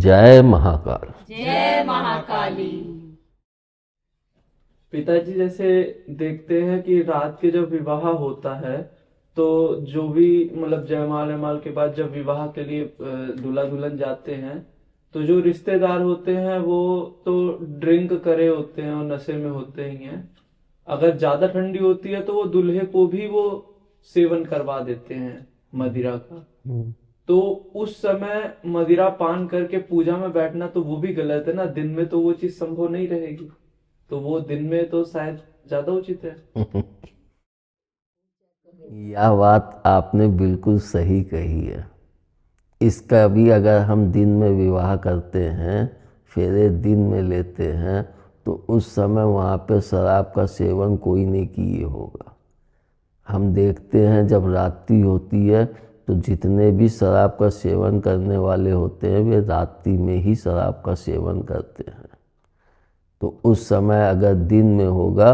जय महाकाल। जय महाकाली। पिताजी जैसे देखते हैं कि रात के जब विवाह होता है तो जो भी मतलब जयमाल वयमाल के बाद जब विवाह के लिए दूल्हा दुल्हन जाते हैं तो जो रिश्तेदार होते हैं वो तो ड्रिंक करे होते हैं और नशे में होते ही हैं। अगर ज्यादा ठंडी होती है तो वो दूल्हे को भी वो सेवन करवा देते हैं मदिरा का। तो उस समय मदिरा पान करके पूजा में बैठना तो वो भी गलत है ना, दिन में तो वो चीज संभव नहीं रहेगी, तो वो दिन में तो शायद ज्यादा उचित है। यह बात आपने बिल्कुल सही कही है। इसका भी अगर हम दिन में विवाह करते हैं, फेरे दिन में लेते हैं, तो उस समय वहाँ पे शराब का सेवन कोई नहीं किए होगा। हम देखते हैं जब रात्रि होती है तो जितने भी शराब का सेवन करने वाले होते हैं वे रात्रि में ही शराब का सेवन करते हैं। तो उस समय अगर दिन में होगा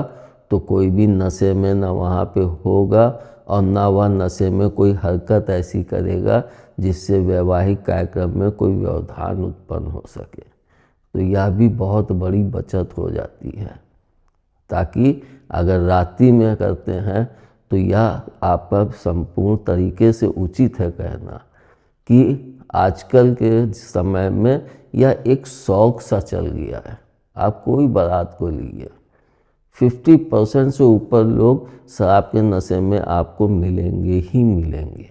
तो कोई भी नशे में ना वहाँ पे होगा और ना वह नशे में कोई हरकत ऐसी करेगा जिससे वैवाहिक कार्यक्रम में कोई व्यवधान उत्पन्न हो सके। तो यह भी बहुत बड़ी बचत हो जाती है। ताकि अगर रात्रि में करते हैं तो यह आप पर संपूर्ण तरीके से उचित है कहना कि आजकल के समय में यह एक शौक सा चल गया है। आप कोई बारात को लीजिए, 50% से ऊपर लोग शराब के नशे में आपको मिलेंगे ही मिलेंगे।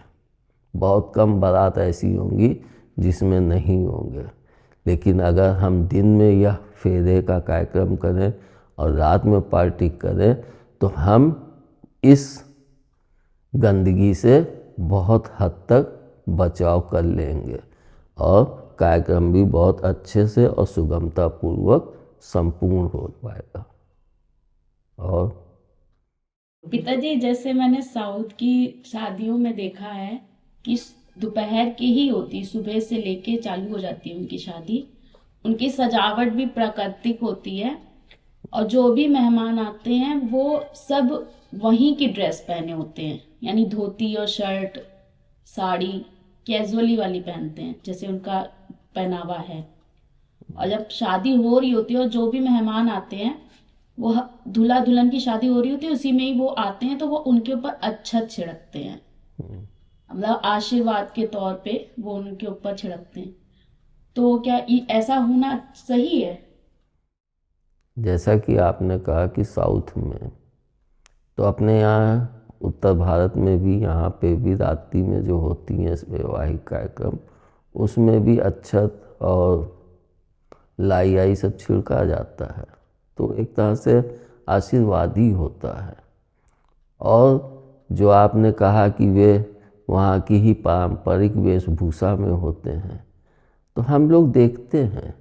बहुत कम बारात ऐसी होंगी जिसमें नहीं होंगे। लेकिन अगर हम दिन में यह फेरे का कार्यक्रम करें और रात में पार्टी करें तो हम इस गंदगी से बहुत हद तक बचाव कर लेंगे और कार्यक्रम भी बहुत अच्छे से और सुगमता पूर्वक संपूर्ण हो पाएगा। और पिताजी जैसे मैंने साउथ की शादियों में देखा है कि दोपहर की ही होती, सुबह से लेके चालू हो जाती है उनकी शादी। उनकी सजावट भी प्राकृतिक होती है और जो भी मेहमान आते हैं वो सब वहीं की ड्रेस पहने होते हैं, यानी धोती और शर्ट, साड़ी कैजुअली वाली पहनते हैं जैसे उनका पहनावा है। और जब शादी हो रही होती है और जो भी मेहमान आते हैं वो दूल्हा दुल्हन की शादी हो रही होती है उसी में ही वो आते हैं तो वो उनके ऊपर अक्षत छिड़कते हैं, मतलब आशीर्वाद के तौर पे वो उनके ऊपर छिड़कते हैं। तो क्या ऐसा होना सही है? जैसा कि आपने कहा कि साउथ में, तो अपने यहाँ उत्तर भारत में भी यहाँ पे भी रात्रि में जो होती हैं वैवाहिक कार्यक्रम उसमें भी अक्षत और लाई आई सब छिड़का जाता है। तो एक तरह से आशीर्वाद ही होता है। और जो आपने कहा कि वे वहाँ की ही पारंपरिक वेशभूषा में होते हैं, तो हम लोग देखते हैं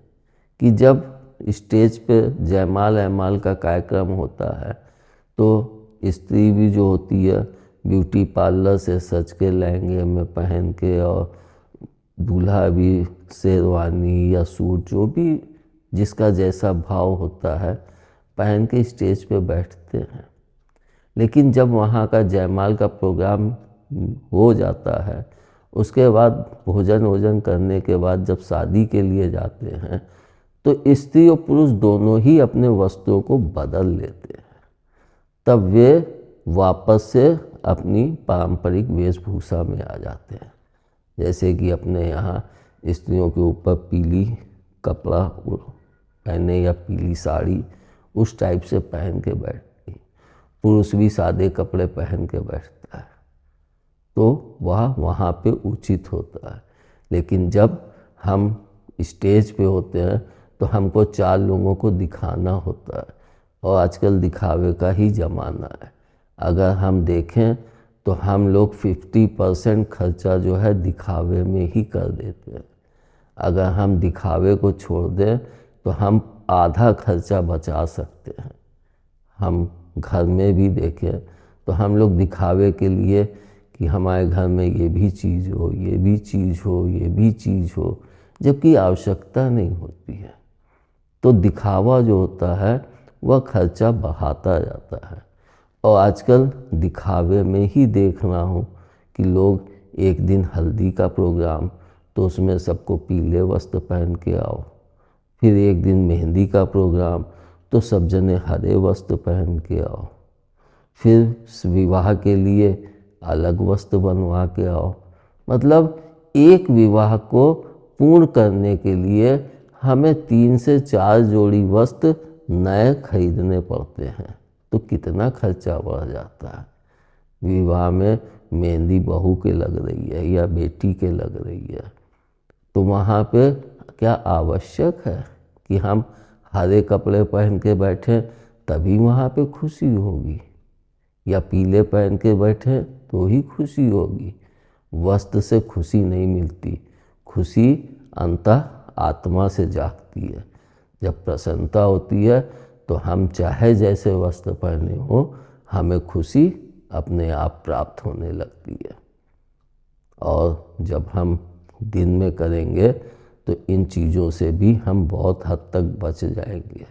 कि जब स्टेज पे जयमाल एमाल का कार्यक्रम होता है तो स्त्री भी जो होती है ब्यूटी पार्लर से सज के लहंगे में पहन के, और दूल्हा भी शेरवानी या सूट जो भी जिसका जैसा भाव होता है पहन के स्टेज पे बैठते हैं। लेकिन जब वहाँ का जयमाल का प्रोग्राम हो जाता है उसके बाद भोजन वोजन करने के बाद जब शादी के लिए जाते हैं तो स्त्री और पुरुष दोनों ही अपने वस्त्रों को बदल लेते हैं। तब वे वापस से अपनी पारंपरिक वेशभूषा में आ जाते हैं। जैसे कि अपने यहाँ स्त्रियों के ऊपर पीली कपड़ा पहने या पीली साड़ी उस टाइप से पहन के बैठती, पुरुष भी सादे कपड़े पहन के बैठता है, तो वह वहाँ पे उचित होता है। लेकिन जब हम स्टेज पे होते हैं तो हमको 4 लोगों को दिखाना होता है और आजकल दिखावे का ही ज़माना है। अगर हम देखें तो हम लोग 50% खर्चा जो है दिखावे में ही कर देते हैं। अगर हम दिखावे को छोड़ दें तो हम आधा खर्चा बचा सकते हैं। हम घर में भी देखें तो हम लोग दिखावे के लिए कि हमारे घर में ये भी चीज़ हो, ये भी चीज़ हो, ये भी चीज़ हो, जबकि आवश्यकता नहीं होती है। तो दिखावा जो होता है वह खर्चा बढ़ाता जाता है। और आजकल दिखावे में ही देख रहा हूँ कि लोग एक दिन हल्दी का प्रोग्राम, तो उसमें सबको पीले वस्त्र पहन के आओ। फिर एक दिन मेहंदी का प्रोग्राम, तो सब जने हरे वस्त्र पहन के आओ। फिर विवाह के लिए अलग वस्त्र बनवा के आओ। मतलब एक विवाह को पूर्ण करने के लिए हमें 3 से 4 जोड़ी वस्त्र नए खरीदने पड़ते हैं, तो कितना खर्चा बढ़ जाता है। विवाह में मेहंदी बहू के लग रही है या बेटी के लग रही है, तो वहाँ पे क्या आवश्यक है कि हम हरे कपड़े पहन के बैठें तभी वहाँ पे खुशी होगी, या पीले पहन के बैठें तो ही खुशी होगी। वस्त्र से खुशी नहीं मिलती, खुशी अंतः आत्मा से जागती है। जब प्रसन्नता होती है तो हम चाहे जैसे वस्त्र पहने हो, हमें खुशी अपने आप प्राप्त होने लगती है। और जब हम दिन में करेंगे तो इन चीज़ों से भी हम बहुत हद तक बच जाएंगे,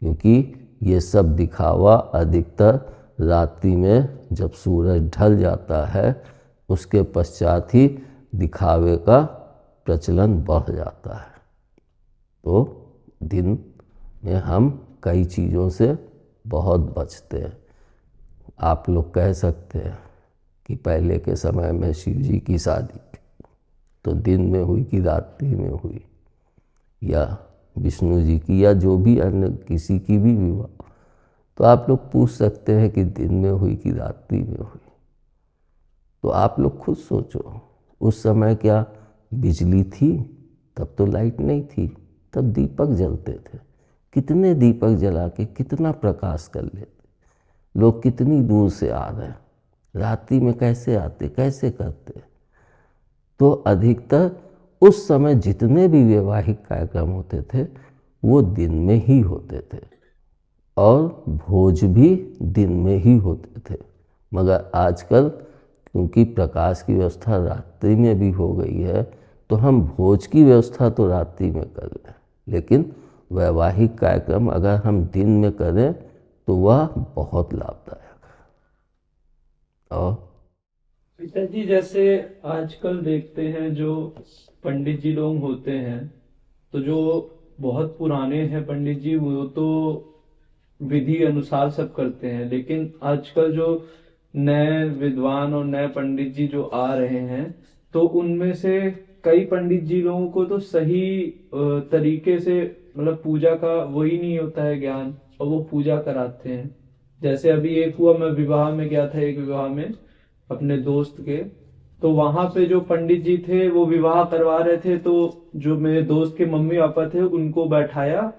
क्योंकि ये सब दिखावा अधिकतर रात्रि में जब सूरज ढल जाता है उसके पश्चात ही दिखावे का प्रचलन बढ़ जाता है। तो दिन में हम कई चीज़ों से बहुत बचते हैं। आप लोग कह सकते हैं कि पहले के समय में शिव जी की शादी तो दिन में हुई कि रात्रि में हुई, या विष्णु जी की या जो भी अन्य किसी की भी विवाह, तो आप लोग पूछ सकते हैं कि दिन में हुई कि रात्रि में हुई। तो आप लोग खुद सोचो, उस समय क्या बिजली थी? तब तो लाइट नहीं थी, तब दीपक जलते थे। कितने दीपक जला के कितना प्रकाश कर लेते। लोग कितनी दूर से आ रहे हैं, रात्रि में कैसे आते, कैसे करते। तो अधिकतर उस समय जितने भी वैवाहिक कार्यक्रम होते थे वो दिन में ही होते थे, और भोज भी दिन में ही होते थे। मगर आजकल क्योंकि प्रकाश की व्यवस्था रात्रि में भी हो गई है, तो हम भोज की व्यवस्था तो रात्रि में कर लें, लेकिन वैवाहिक कार्यक्रम अगर हम दिन में करें तो वह बहुत लाभदायक है। और पिताजी, जैसे आजकल देखते हैं जो पंडित जी लोग होते हैं, तो जो बहुत पुराने हैं पंडित जी, वो तो विधि अनुसार सब करते हैं, लेकिन आजकल जो नए विद्वान और नए पंडित जी जो आ रहे हैं, तो उनमें से कई पंडित जी लोगों को तो सही तरीके से मतलब पूजा का वही नहीं होता है ज्ञान, और वो पूजा कराते हैं। जैसे अभी एक हुआ, मैं विवाह में गया था, एक विवाह में अपने दोस्त के, तो वहां पे जो पंडित जी थे वो विवाह करवा रहे थे, तो जो मेरे दोस्त के मम्मी पापा थे उनको बैठाया,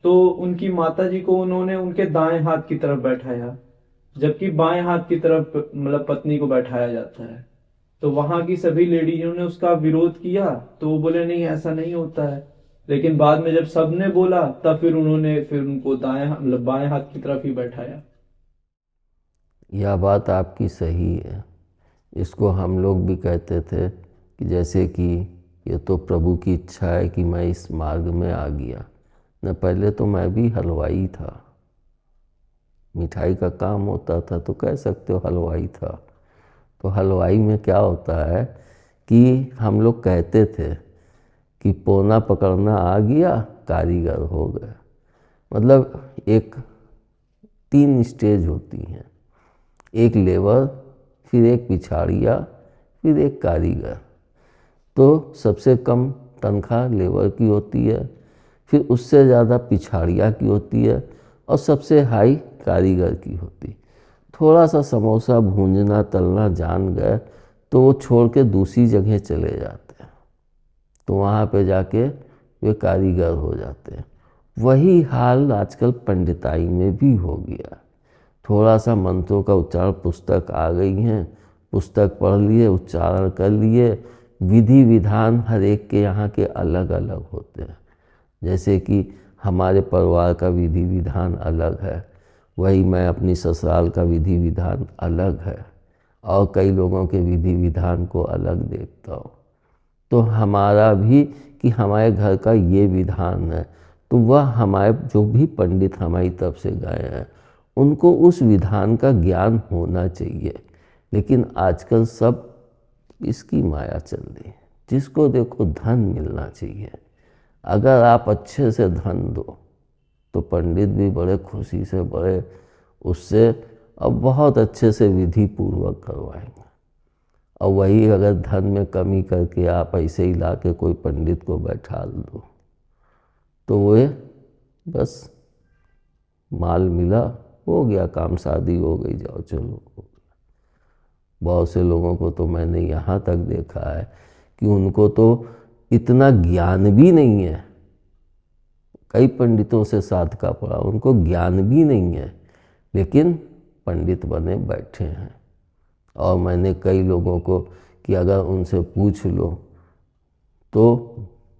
तो उनकी माता जी को उन्होंने उनके दाएं हाथ की तरफ बैठाया, जबकि बाएं हाथ की तरफ मतलब पत्नी को बैठाया जाता है। तो वहां की सभी लेडीजों ने उसका विरोध किया, तो वो बोले नहीं ऐसा नहीं होता है। लेकिन बाद में जब सबने बोला तब फिर उन्होंने फिर उनको दाएं मतलब बाएं हाथ की तरफ ही बैठाया। यह बात आपकी सही है। इसको हम लोग भी कहते थे कि जैसे कि ये तो प्रभु की इच्छा है कि मैं इस मार्ग में आ गया। न पहले तो मैं भी हलवाई था, मिठाई का काम होता था, तो कह सकते हो हलवाई था। तो हलवाई में क्या होता है कि हम लोग कहते थे कि पोना पकड़ना आ गया, कारीगर हो गए। मतलब एक 3 स्टेज होती हैं, एक लेबर, फिर एक पिछाड़िया, फिर एक कारीगर। तो सबसे कम तनख्वाह लेबर की होती है, फिर उससे ज़्यादा पिछाड़िया की होती है, और सबसे हाई कारीगर की होती। थोड़ा सा समोसा भूंजना तलना जान गए तो वो छोड़ के दूसरी जगह चले जाते हैं, तो वहाँ पे जाके वे कारीगर हो जाते हैं। वही हाल आजकल पंडिताई में भी हो गया। थोड़ा सा मंत्रों का उच्चारण, पुस्तक आ गई हैं, पुस्तक पढ़ लिए, उच्चारण कर लिए, विधि विधान हर एक के यहाँ के अलग अलग होते हैं। जैसे कि हमारे परिवार का विधि विधान अलग है, वही मैं अपनी ससुराल का विधि विधान अलग है, और कई लोगों के विधि विधान को अलग देखता हूँ। तो हमारा भी कि हमारे घर का ये विधान है, तो वह हमारे जो भी पंडित हमारी तरफ से गए हैं उनको उस विधान का ज्ञान होना चाहिए। लेकिन आजकल सब इसकी माया चल रही है। जिसको देखो धन मिलना चाहिए। अगर आप अच्छे से धन दो तो पंडित भी बड़े खुशी से बड़े उससे अब बहुत अच्छे से विधि पूर्वक करवाएंगे। और वही अगर धन में कमी करके आप ऐसे ही ला के कोई पंडित को बैठा दो तो वे बस माल मिला, हो गया काम, शादी हो गई, जाओ चलो। बहुत से लोगों को तो मैंने यहाँ तक देखा है कि उनको तो इतना ज्ञान भी नहीं है, कई पंडितों से साथ का पड़ा, उनको ज्ञान भी नहीं है, लेकिन पंडित बने बैठे हैं। और मैंने कई लोगों को कि अगर उनसे पूछ लो तो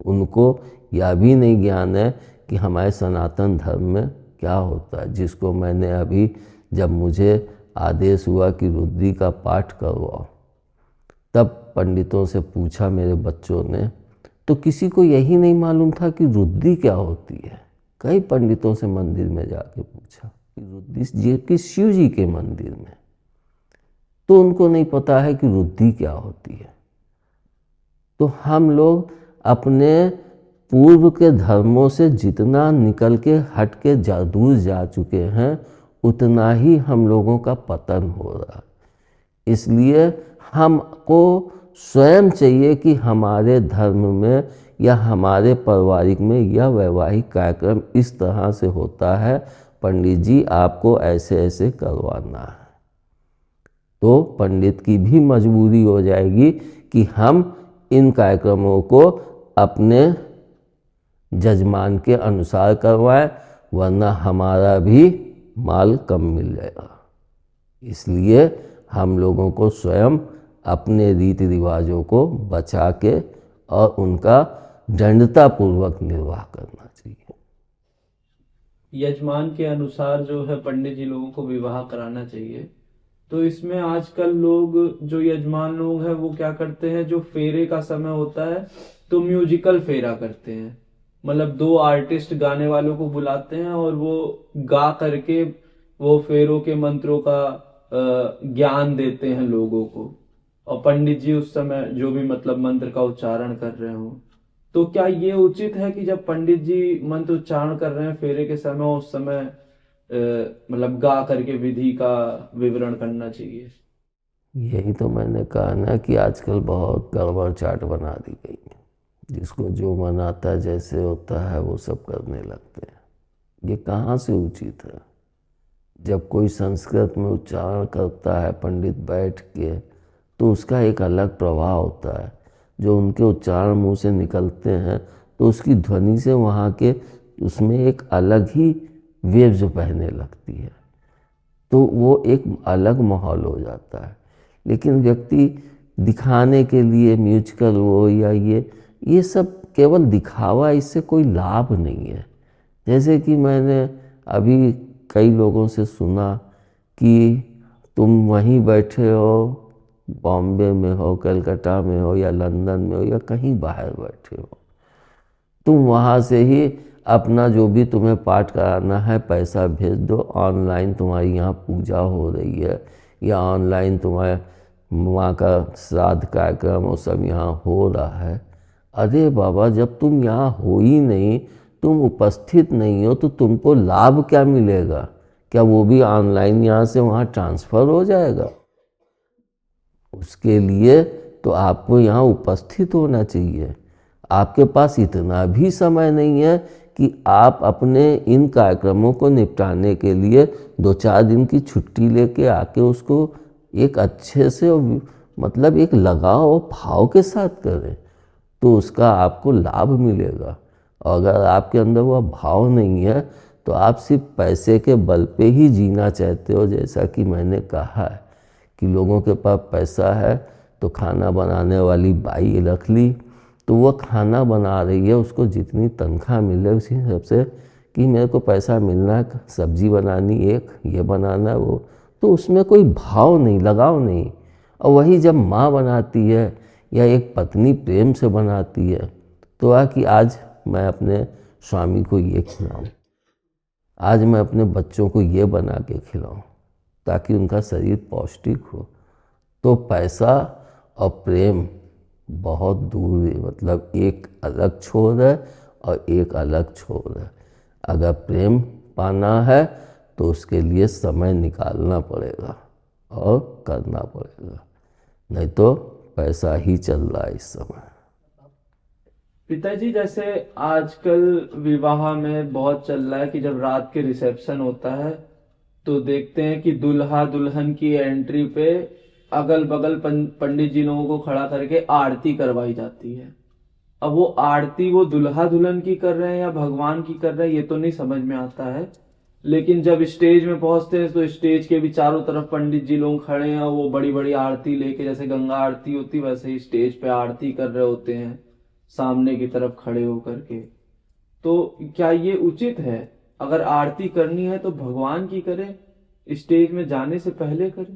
उनको यह भी नहीं ज्ञान है कि हमारे सनातन धर्म में क्या होता है। जिसको मैंने अभी, जब मुझे आदेश हुआ कि रुद्री का पाठ करवाओ, तब पंडितों से पूछा मेरे बच्चों ने, तो किसी को यही नहीं मालूम था कि रुद्री क्या होती है। कई पंडितों से मंदिर में जाके पूछा कि रुद्री जी कि शिव जी के मंदिर में, तो उनको नहीं पता है कि रुद्री क्या होती है। तो हम लोग अपने पूर्व के धर्मों से जितना निकल के हट के दूर जा चुके हैं, उतना ही हम लोगों का पतन हो रहा है। इसलिए हमको स्वयं चाहिए कि हमारे धर्म में या हमारे पारिवारिक में यह वैवाहिक कार्यक्रम इस तरह से होता है, पंडित जी आपको ऐसे ऐसे करवाना है। तो पंडित की भी मजबूरी हो जाएगी कि हम इन कार्यक्रमों को अपने जजमान के अनुसार करवाएं, वरना हमारा भी माल कम मिल जाएगा। इसलिए हम लोगों को स्वयं अपने रीति रिवाजों को बचा के और उनका दृढ़तापूर्वक निर्वाह करना चाहिए। यजमान के अनुसार जो है पंडित जी लोगों को विवाह कराना चाहिए। तो इसमें आजकल लोग, जो यजमान लोग हैं, वो क्या करते हैं, जो फेरे का समय होता है तो म्यूजिकल फेरा करते हैं। मतलब 2 आर्टिस्ट गाने वालों को बुलाते हैं और वो गा करके वो फेरों के मंत्रों का ज्ञान देते हैं लोगों को, और पंडित जी उस समय जो भी मतलब मंत्र का उच्चारण कर रहे हो। तो क्या ये उचित है कि जब पंडित जी मंत्र उच्चारण कर रहे हैं फेरे के समय, उस समय मतलब गा करके विधि का विवरण करना चाहिए? यही तो मैंने कहा ना कि आजकल बहुत गड़बड़ चाट बना दी गई है। जिसको जो मन आता है, जैसे होता है वो सब करने लगते हैं। ये कहाँ से उचित है? जब कोई संस्कृत में उच्चारण करता है पंडित बैठ के, तो उसका एक अलग प्रभाव होता है। जो उनके उच्चारण मुंह से निकलते हैं तो उसकी ध्वनि से वहाँ के उसमें एक अलग ही वेव्स बहने लगती है, तो वो एक अलग माहौल हो जाता है। लेकिन व्यक्ति दिखाने के लिए म्यूजिकल हो या ये सब केवल दिखावा, इससे कोई लाभ नहीं है। जैसे कि मैंने अभी कई लोगों से सुना कि तुम वहीं बैठे हो, बॉम्बे में हो, कलकत्ता में हो या लंदन में हो या कहीं बाहर बैठे हो, तुम वहाँ से ही अपना जो भी तुम्हें पाठ कराना है पैसा भेज दो, ऑनलाइन तुम्हारी यहाँ पूजा हो रही है या ऑनलाइन तुम्हारे वहाँ का श्राद्ध कार्यक्रम वो सब यहाँ हो रहा है। अरे बाबा, जब तुम यहाँ हो ही नहीं, तुम उपस्थित नहीं हो, तो तुमको लाभ क्या मिलेगा? क्या वो भी ऑनलाइन यहाँ से वहाँ ट्रांसफ़र हो जाएगा? उसके लिए तो आपको यहाँ उपस्थित होना चाहिए। आपके पास इतना भी समय नहीं है कि आप अपने इन कार्यक्रमों को निपटाने के लिए 2-4 दिन की छुट्टी लेके आके उसको एक अच्छे से मतलब एक लगाव और भाव के साथ करें, तो उसका आपको लाभ मिलेगा। और अगर आपके अंदर वह भाव नहीं है तो आप सिर्फ पैसे के बल पे ही जीना चाहते हो। जैसा कि मैंने कहा है कि लोगों के पास पैसा है तो खाना बनाने वाली बाई रख ली, तो वह खाना बना रही है, उसको जितनी तनख्वाह मिले उसी हिसाब से कि मेरे को पैसा मिलना है, सब्जी बनानी एक, ये बनाना है वो, तो उसमें कोई भाव नहीं, लगाव नहीं। और वही जब माँ बनाती है या एक पत्नी प्रेम से बनाती है, तो कि आज मैं अपने स्वामी को ये खिलाऊं, आज मैं अपने बच्चों को ये बना के खिलाऊं ताकि उनका शरीर पौष्टिक हो, तो पैसा और प्रेम बहुत दूर है, मतलब एक अलग छोर है और एक अलग छोर है। अगर प्रेम पाना है तो उसके लिए समय निकालना पड़ेगा और करना पड़ेगा, नहीं तो पैसा ही चल रहा है इस समय। पिताजी, जैसे आजकल विवाह में बहुत चल रहा है कि जब रात के रिसेप्शन होता है तो देखते हैं कि दूल्हा दुल्हन की एंट्री पे अगल बगल पंडित जी लोगों को खड़ा करके आरती करवाई जाती है। अब वो आरती वो दूल्हा दुल्हन की कर रहे हैं या भगवान की कर रहे हैं ये तो नहीं समझ में आता है, लेकिन जब स्टेज में पहुंचते हैं तो स्टेज के भी चारों तरफ पंडित जी लोग खड़े हैं और वो बड़ी बड़ी आरती लेके, जैसे गंगा आरती होती वैसे ही स्टेज पे आरती कर रहे होते हैं सामने की तरफ खड़े होकर के। तो क्या ये उचित है? अगर आरती करनी है तो भगवान की करें, स्टेज में जाने से पहले करें।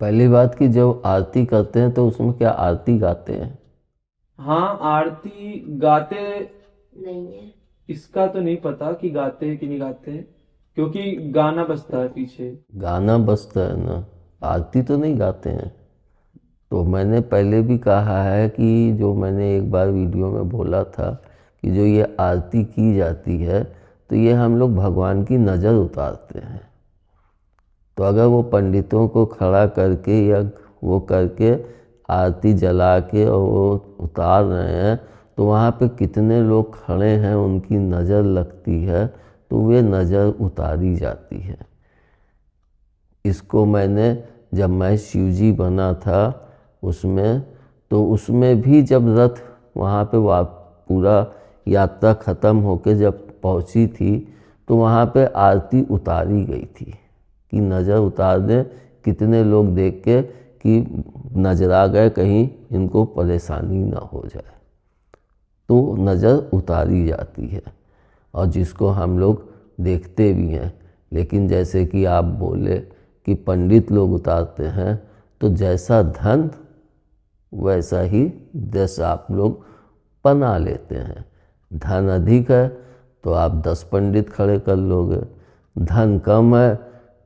पहली बात कि जब आरती करते हैं तो उसमें क्या आरती गाते हैं? हाँ, आरती गाते नहीं है, इसका तो नहीं पता कि गाते हैं कि नहीं गाते हैं, क्योंकि गाना बजता है पीछे। गाना बजता है ना, आरती तो नहीं गाते हैं। तो मैंने पहले भी कहा है कि जो मैंने एक बार वीडियो में बोला था कि जो ये आरती की जाती है तो ये हम लोग भगवान की नज़र उतारते हैं। तो अगर वो पंडितों को खड़ा करके या वो करके आरती जला के और वो उतार रहे हैं तो वहाँ पे कितने लोग खड़े हैं उनकी नज़र लगती है, तो वे नज़र उतारी जाती है। इसको मैंने जब मैं शिवजी बना था उसमें, तो उसमें भी जब रथ वहाँ पे पूरा यात्रा ख़त्म होके जब पहुँची थी तो वहाँ पे आरती उतारी गई थी कि नज़र उतार दें, कितने लोग देख के कि नजर आ गए कहीं इनको परेशानी ना हो जाए, तो नज़र उतारी जाती है और जिसको हम लोग देखते भी हैं। लेकिन जैसे कि आप बोले कि पंडित लोग उतारते हैं, तो जैसा धन वैसा ही दस आप लोग बना लेते हैं। धन अधिक है तो आप 10 पंडित खड़े कर लोगे, धन कम है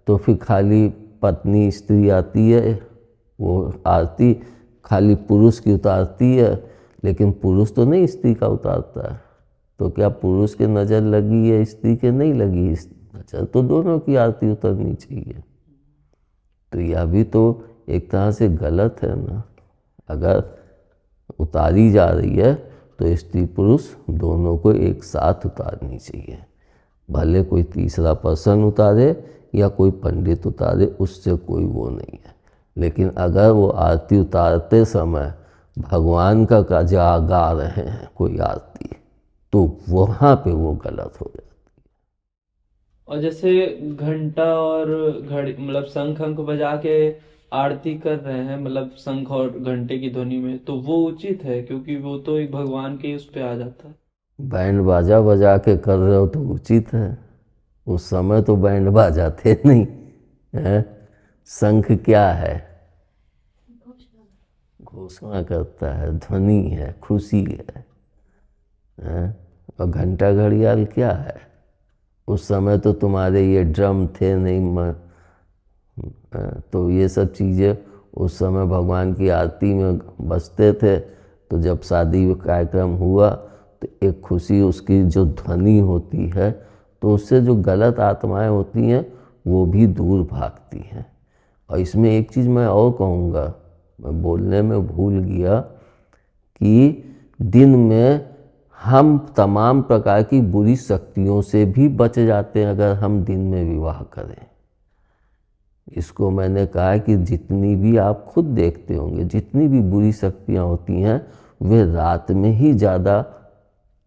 तो फिर खाली पत्नी स्त्री आती है, वो आरती खाली पुरुष की उतारती है, लेकिन पुरुष तो नहीं स्त्री का उतारता है। तो क्या पुरुष के नज़र लगी है स्त्री के नहीं लगी नज़र, तो दोनों की आरती उतरनी चाहिए। तो यह भी तो एक तरह से गलत है ना। अगर उतारी जा रही है तो स्त्री पुरुष दोनों को एक साथ उतारनी चाहिए, भले कोई तीसरा पर्सन उतारे या कोई पंडित उतारे, उससे कोई वो नहीं है। लेकिन अगर वो आरती उतारते समय भगवान का गा रहे हैं कोई आरती, तो वहाँ पे वो गलत हो जाती है। और जैसे घंटा और घड़ी मतलब शंख अंख बजा के आरती कर रहे हैं, मतलब शंख और घंटे की ध्वनि में, तो वो उचित है क्योंकि वो तो एक भगवान के उस पे आ जाता है। बैंड बाजा बजा के कर रहे हो तो उचित है, उस समय तो बैंड बाजा थे नहीं है। शंख क्या है? घोषणा करता है, ध्वनि है, खुशी है? और घंटा घड़ियाल क्या है? उस समय तो तुम्हारे ये ड्रम थे नहीं, तो ये सब चीज़ें उस समय भगवान की आरती में बजते थे। तो जब शादी कार्यक्रम हुआ तो एक खुशी, उसकी जो ध्वनि होती है तो उससे जो गलत आत्माएं होती हैं वो भी दूर भागती हैं। और इसमें एक चीज़ मैं और कहूँगा, मैं बोलने में भूल गया कि दिन में हम तमाम प्रकार की बुरी शक्तियों से भी बच जाते हैं अगर हम दिन में विवाह करें। इसको मैंने कहा कि जितनी भी आप खुद देखते होंगे, जितनी भी बुरी शक्तियाँ होती हैं वे रात में ही ज़्यादा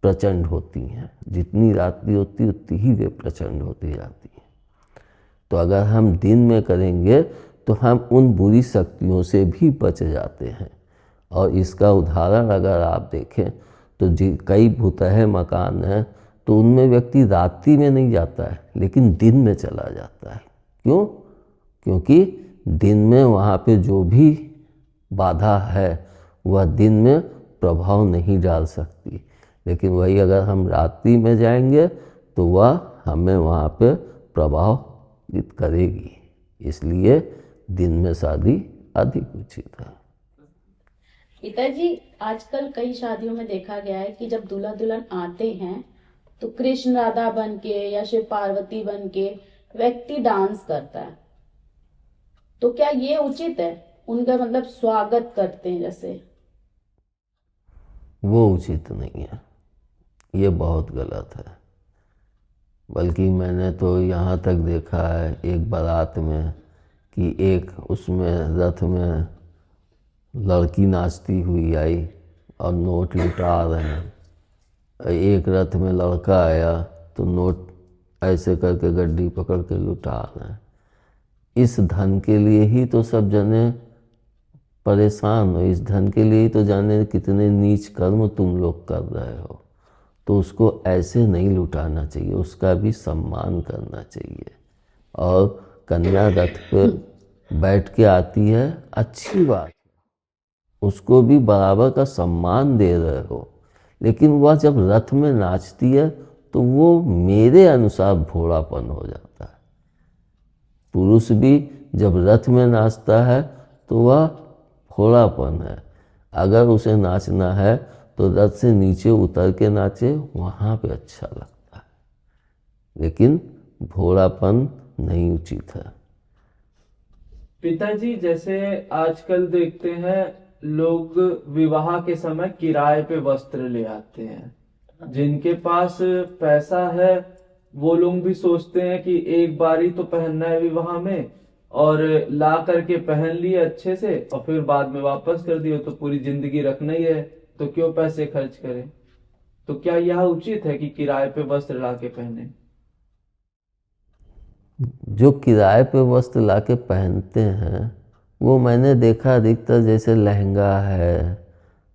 प्रचंड होती हैं। जितनी रात्रि होती उतनी ही वे प्रचंड होती जाती हैं। तो अगर हम दिन में करेंगे तो हम उन बुरी शक्तियों से भी बच जाते हैं। और इसका उदाहरण अगर आप देखें तो कई भूतहे मकान हैं तो उनमें व्यक्ति रात्रि में नहीं जाता है लेकिन दिन में चला जाता है। क्यों? क्योंकि दिन में वहाँ पे जो भी बाधा है वह दिन में प्रभाव नहीं डाल सकती, लेकिन वही अगर हम रात्रि में जाएंगे तो वह हमें वहाँ पे प्रभावित करेगी। इसलिए दिन में शादी अधिक उचित है। पिताजी, आजकल कई शादियों में देखा गया है कि जब दूल्हा दुल्हन आते हैं तो कृष्ण राधा बन के या शिव पार्वती बन के व्यक्ति डांस करता है, तो क्या ये उचित है? उनका मतलब स्वागत करते हैं जैसे। वो उचित नहीं है, ये बहुत गलत है। बल्कि मैंने तो यहाँ तक देखा है एक बारात में कि एक उसमें रथ में लड़की नाचती हुई आई और नोट लुटा रहे हैं। एक रथ में लड़का आया तो नोट ऐसे करके गड्डी पकड़ के लुटा रहे हैं। इस धन के लिए ही तो सब जने परेशान हो, इस धन के लिए ही तो जाने कितने नीच कर्म तुम लोग कर रहे हो। तो उसको ऐसे नहीं लुटाना चाहिए, उसका भी सम्मान करना चाहिए। और कन्या रथ पे बैठ के आती है, अच्छी बात, उसको भी बराबर का सम्मान दे रहे हो। लेकिन वह जब रथ में नाचती है तो वो मेरे अनुसार भोलापन हो जाता है। पुरुष भी जब रथ में नाचता है तो वह भोलापन है। अगर उसे नाचना है तो रथ से नीचे उतर के नाचे, वहाँ पे अच्छा लगता है। लेकिन भोलापन नहीं उचित है। पिताजी, जैसे आजकल देखते हैं लोग विवाह के समय किराए पे वस्त्र ले आते हैं। जिनके पास पैसा है वो लोग भी सोचते हैं कि एक बारी तो पहनना है विवाह में, और ला करके पहन लिए अच्छे से और फिर बाद में वापस कर दिए, तो पूरी जिंदगी रखना ही है, तो क्यों पैसे खर्च करें। तो क्या यह उचित है कि किराए पे वस्त्र ला के पहने? जो किराए पे वस्त्र ला के पहनते हैं वो मैंने देखा अधिकतर जैसे लहंगा है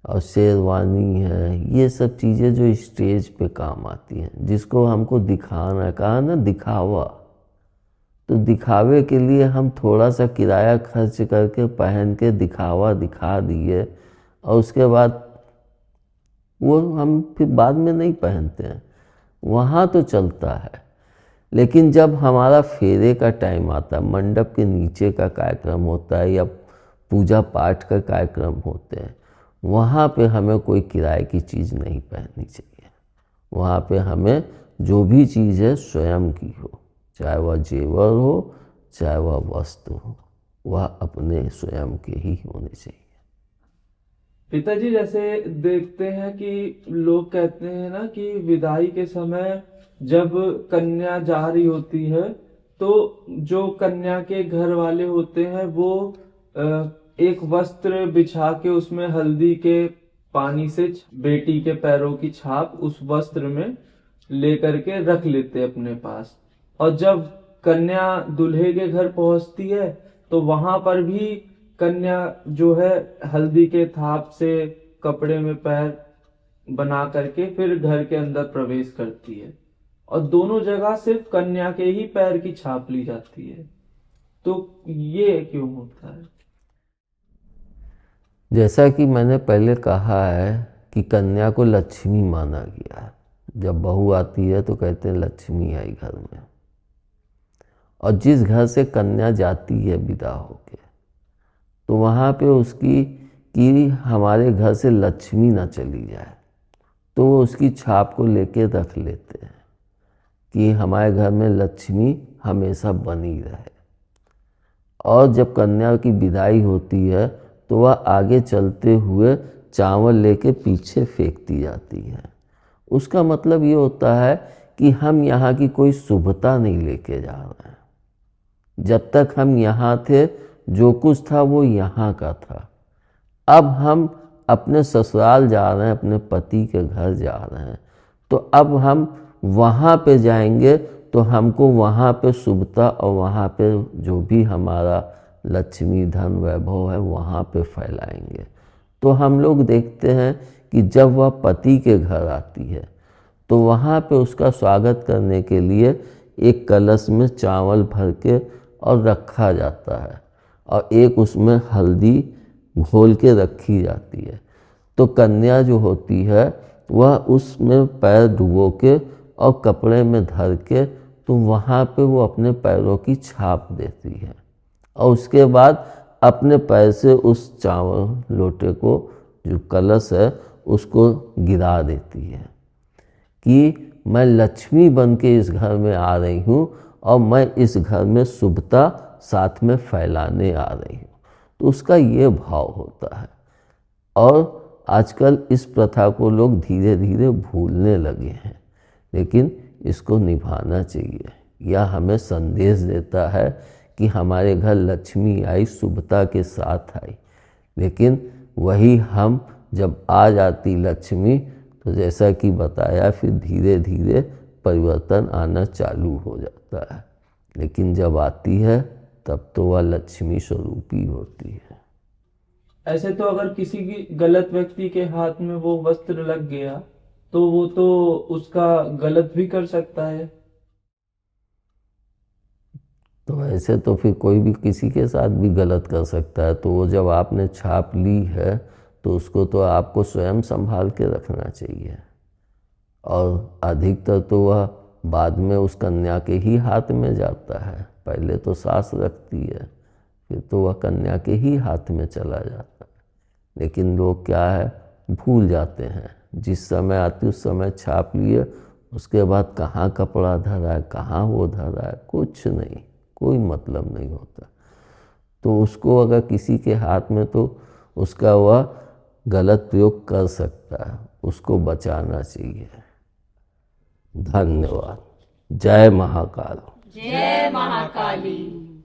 और शेरवानी है, ये सब चीज़ें जो स्टेज पे काम आती हैं, जिसको हमको दिखाना, कहा ना दिखावा, तो दिखावे के लिए हम थोड़ा सा किराया खर्च करके पहन के दिखावा दिखा दिए और उसके बाद वो हम फिर बाद में नहीं पहनते हैं। वहाँ तो चलता है। लेकिन जब हमारा फेरे का टाइम आता है, मंडप के नीचे का कार्यक्रम होता है या पूजा पाठ का कार्यक्रम होते हैं, वहाँ पे हमें कोई किराए की चीज़ नहीं पहननी चाहिए। वहाँ पे हमें जो भी चीज़ है स्वयं की हो, चाहे वह जेवर हो चाहे वह वस्त्र हो, वह अपने स्वयं के ही होने चाहिए। पिताजी, जैसे देखते हैं कि लोग कहते हैं ना कि विदाई के समय जब कन्या जा रही होती है तो जो कन्या के घर वाले होते हैं वो एक वस्त्र बिछा के उसमें हल्दी के पानी से बेटी के पैरों की छाप उस वस्त्र में लेकर के रख लेते हैं अपने पास। और जब कन्या दूल्हे के घर पहुंचती है तो वहां पर भी कन्या जो है हल्दी के थाप से कपड़े में पैर बना करके फिर घर के अंदर प्रवेश करती है, और दोनों जगह सिर्फ कन्या के ही पैर की छाप ली जाती है। तो ये क्यों होता है? जैसा कि मैंने पहले कहा है कि कन्या को लक्ष्मी माना गया है। जब बहू आती है तो कहते हैं लक्ष्मी आई घर में, और जिस घर से कन्या जाती है विदा होके, तो वहाँ पे उसकी कि हमारे घर से लक्ष्मी ना चली जाए, तो वो उसकी छाप को लेके रख लेते हैं कि हमारे घर में लक्ष्मी हमेशा बनी रहे। और जब कन्या की विदाई होती है तो वह आगे चलते हुए चावल लेके पीछे फेंकती जाती है। उसका मतलब ये होता है कि हम यहाँ की कोई शुभता नहीं लेके जा रहे हैं। जब तक हम यहाँ थे जो कुछ था वो यहाँ का था। अब हम अपने ससुराल जा रहे हैं, अपने पति के घर जा रहे हैं, तो अब हम वहाँ पे जाएंगे तो हमको वहाँ पे शुभता और वहाँ पे जो भी हमारा लक्ष्मी धन वैभव है वहाँ पे फैलाएंगे। तो हम लोग देखते हैं कि जब वह पति के घर आती है तो वहाँ पे उसका स्वागत करने के लिए एक कलश में चावल भर के और रखा जाता है, और एक उसमें हल्दी घोल के रखी जाती है। तो कन्या जो होती है वह उसमें पैर डुबो के और कपड़े में धर के तो वहाँ पे वो अपने पैरों की छाप देती है, और उसके बाद अपने पैर से उस चावल लोटे को जो कलश है उसको गिरा देती है कि मैं लक्ष्मी बन के इस घर में आ रही हूँ और मैं इस घर में शुभता साथ में फैलाने आ रही हूँ। तो उसका ये भाव होता है। और आजकल इस प्रथा को लोग धीरे धीरे भूलने लगे हैं, लेकिन इसको निभाना चाहिए। यह हमें संदेश देता है कि हमारे घर लक्ष्मी आई, शुभता के साथ आई। लेकिन वही हम जब आ जाती लक्ष्मी, तो जैसा कि बताया, फिर धीरे धीरे परिवर्तन आना चालू हो जाता है। लेकिन जब आती है तब तो वह लक्ष्मी स्वरूप ही होती है। ऐसे तो अगर किसी की गलत व्यक्ति के हाथ में वो वस्त्र लग गया तो वो तो उसका गलत भी कर सकता है। तो ऐसे तो फिर कोई भी किसी के साथ भी गलत कर सकता है। तो वो जब आपने छाप ली है तो उसको तो आपको स्वयं संभाल के रखना चाहिए। और अधिकतर तो वह बाद में उस कन्या के ही हाथ में जाता है। पहले तो सास रखती है, फिर तो वह कन्या के ही हाथ में चला जाता है। लेकिन लोग क्या है, भूल जाते हैं। जिस समय आती उस समय छाप लिए, उसके बाद कहाँ कपड़ा धरा है, कहाँ वो धरा है, कुछ नहीं, कोई मतलब नहीं होता। तो उसको अगर किसी के हाथ में, तो उसका वह गलत प्रयोग कर सकता है, उसको बचाना चाहिए। धन्यवाद। जय महाकाल। जय महाकाली।